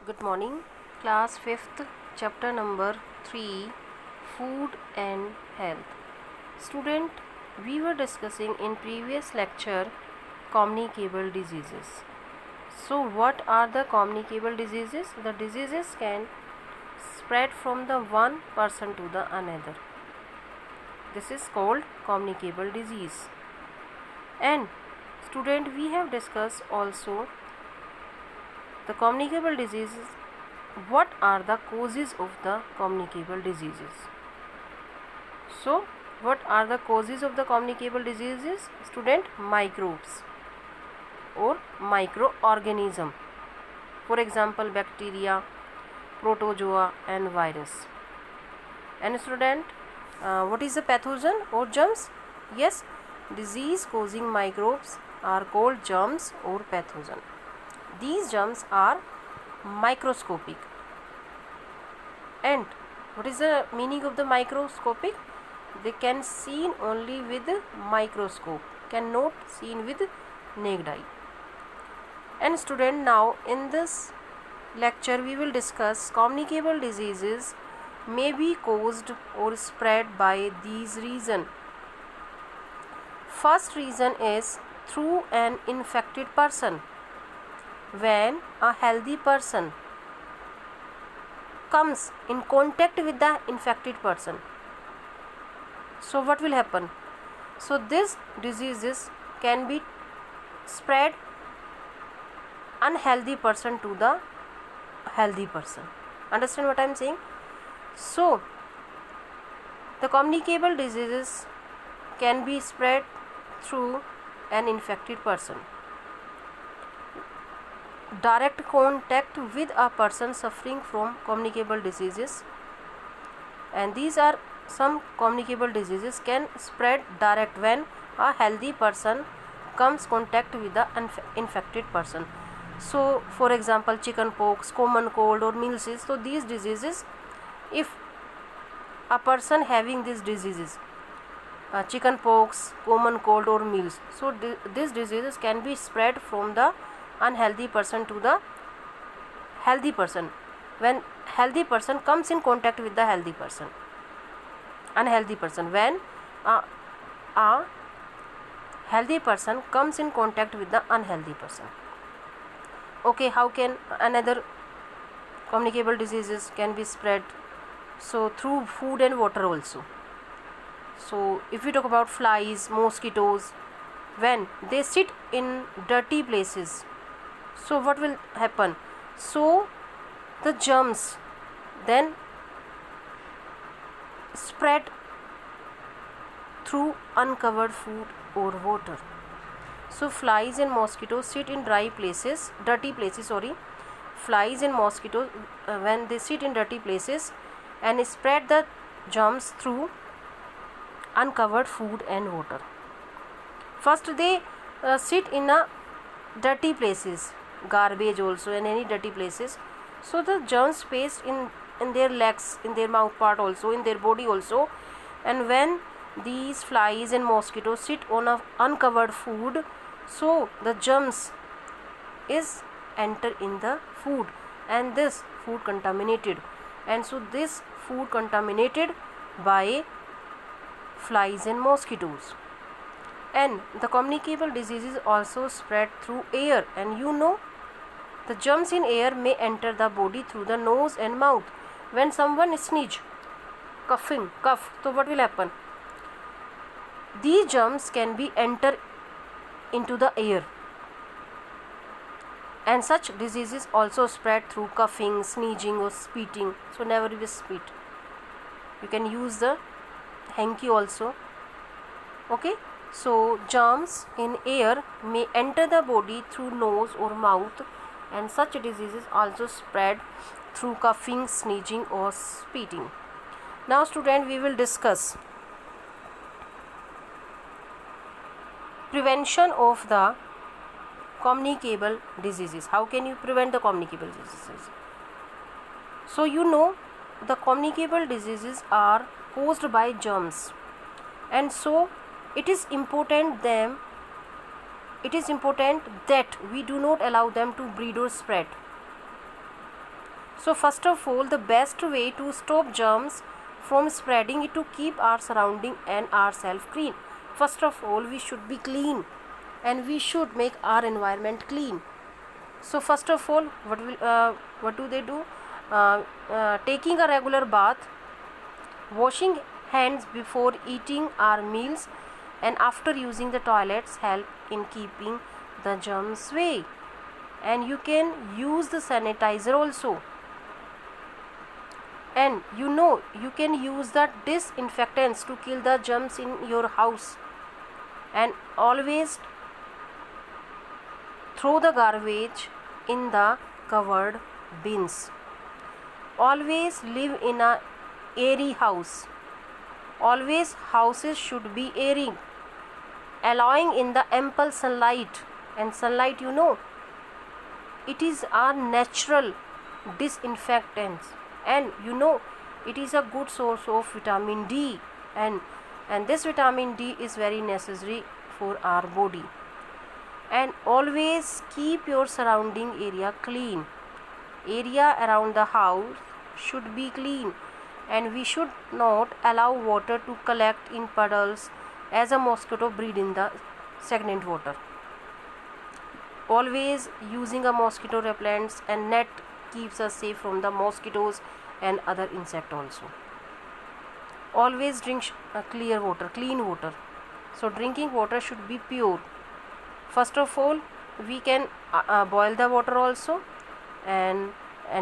Good morning, class 5th, chapter number 3, Food and Health. Student, we were discussing in previous lecture communicable diseases. So what are the communicable diseases? The diseases can spread from the one person to the another. This is called communicable disease. And student, we have discussed also the communicable diseases. What are the causes of the communicable diseases? So, what are the causes of the communicable diseases? Student, microbes or microorganism. For example, bacteria, protozoa and virus. And student, what is the pathogen or germs? Yes, disease causing microbes are called germs or pathogen. These germs are microscopic. And what is the meaning of the microscopic? They can seen only with microscope, cannot seen with naked eye. And student, now in this lecture we will discuss communicable diseases may be caused or spread by these reasons. First reason is through an infected person. When a healthy person comes in contact with the infected person, so what will happen? So these diseases can be spread unhealthy person to the healthy person. Understand what I am saying? So the communicable diseases can be spread through an infected person. Direct contact with a person suffering from communicable diseases, and these are some communicable diseases can spread direct when a healthy person comes contact with the infected person. So for example, chicken pox, common cold or measles. So these diseases, if a person having these diseases, chicken pox, common cold or measles, so these diseases can be spread from the unhealthy person to the healthy person when healthy person comes in contact with the healthy person. Unhealthy person, when a healthy person comes in contact with the unhealthy person. Okay, how can another communicable diseases can be spread? So through food and water also. So if we talk about flies, mosquitoes, when they sit in dirty places, so what will happen? So the germs then spread through uncovered food or water. So flies and mosquitoes sit in dirty places. Flies and mosquitoes, when they sit in dirty places and spread the germs through uncovered food and water. First they sit in a dirty places, garbage also, and any dirty places. So the germs paste in their legs, in their mouth part also, in their body also. And when these flies and mosquitoes sit on a uncovered food, so the germs is enter in the food and this food contaminated. And so this food contaminated by flies and mosquitoes. And the communicable diseases also spread through air, and the germs in air may enter the body through the nose and mouth. When someone sneeze, cough, so what will happen? These germs can be enter into the air, and such diseases also spread through coughing, sneezing or spitting. So never be spit. You can use the hanky also. Okay. So germs in air may enter the body through nose or mouth, and such diseases also spread through coughing, sneezing or spitting. Now student, we will discuss prevention of the communicable diseases. How can you prevent the communicable diseases? So the communicable diseases are caused by germs, and so it is important that we do not allow them to breed or spread. So first of all, the best way to stop germs from spreading is to keep our surrounding and ourselves clean. First of all, we should be clean and we should make our environment clean. So first of all, what do they do? Taking a regular bath, washing hands before eating our meals, and after using the toilets help in keeping the germs away. And you can use the sanitizer also. And you can use the disinfectants to kill the germs in your house. And always throw the garbage in the covered bins. Always live in a airy house. Always houses should be airy, allowing in the ample sunlight. And sunlight, it is our natural disinfectant, and it is a good source of vitamin D, and this vitamin D is very necessary for our body. And always keep your surrounding area clean. Area around the house should be clean, and we should not allow water to collect in puddles, as a mosquito breed in the stagnant water. Always using a mosquito repellents and net keeps us safe from the mosquitoes and other insect also. Always drink clean water. So drinking water should be pure. First of all, we can boil the water also, and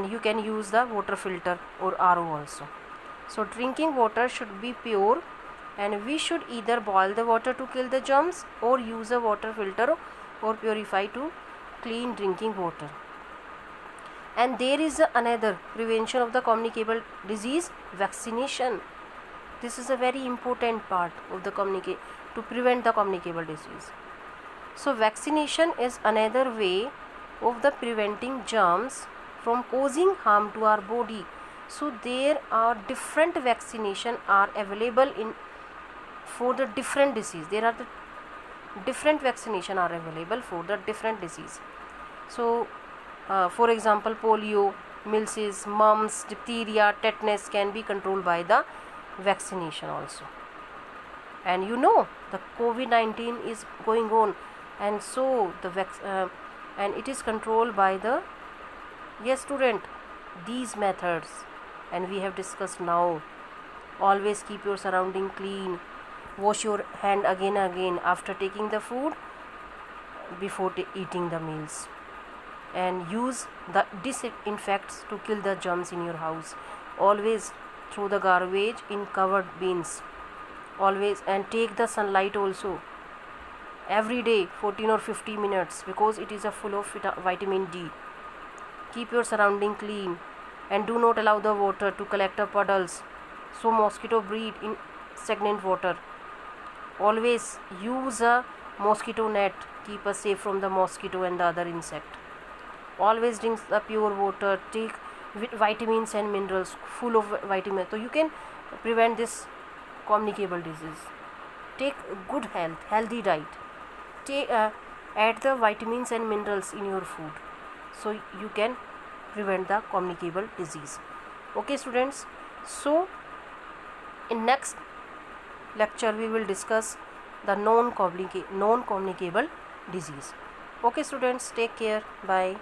you can use the water filter or RO also. So drinking water should be pure, and we should either boil the water to kill the germs or use a water filter or purify to clean drinking water. And there is another prevention of the communicable disease, vaccination. This is a very important part of the to prevent the communicable disease. So vaccination is another way of the preventing germs from causing harm to our body. So there are different vaccination are available for the different disease. There are the different vaccination are available for the different disease. So for example, polio, measles, mumps, diphtheria, tetanus can be controlled by the vaccination also. And the COVID-19 is going on, and so and it is controlled by the student, these methods, and we have discussed now. Always keep your surrounding clean. Wash your hand again and again after taking the food, before eating the meals, and use the disinfectants to kill the germs in your house. Always throw the garbage in covered bins. Always, and take the sunlight also every day 14 or 50 minutes, because it is full of vitamin D. Keep your surrounding clean, and do not allow the water to collect puddles, so mosquito breed in stagnant water. Always use a mosquito net, keep us safe from the mosquito and the other insect. Always drink the pure water, take vitamins and minerals full of vitamins, so you can prevent this communicable disease. Take good healthy diet. Add the vitamins and minerals in your food, so you can prevent the communicable disease. Okay students, so in next lecture we will discuss the non-communicable disease. Okay students, take care, bye.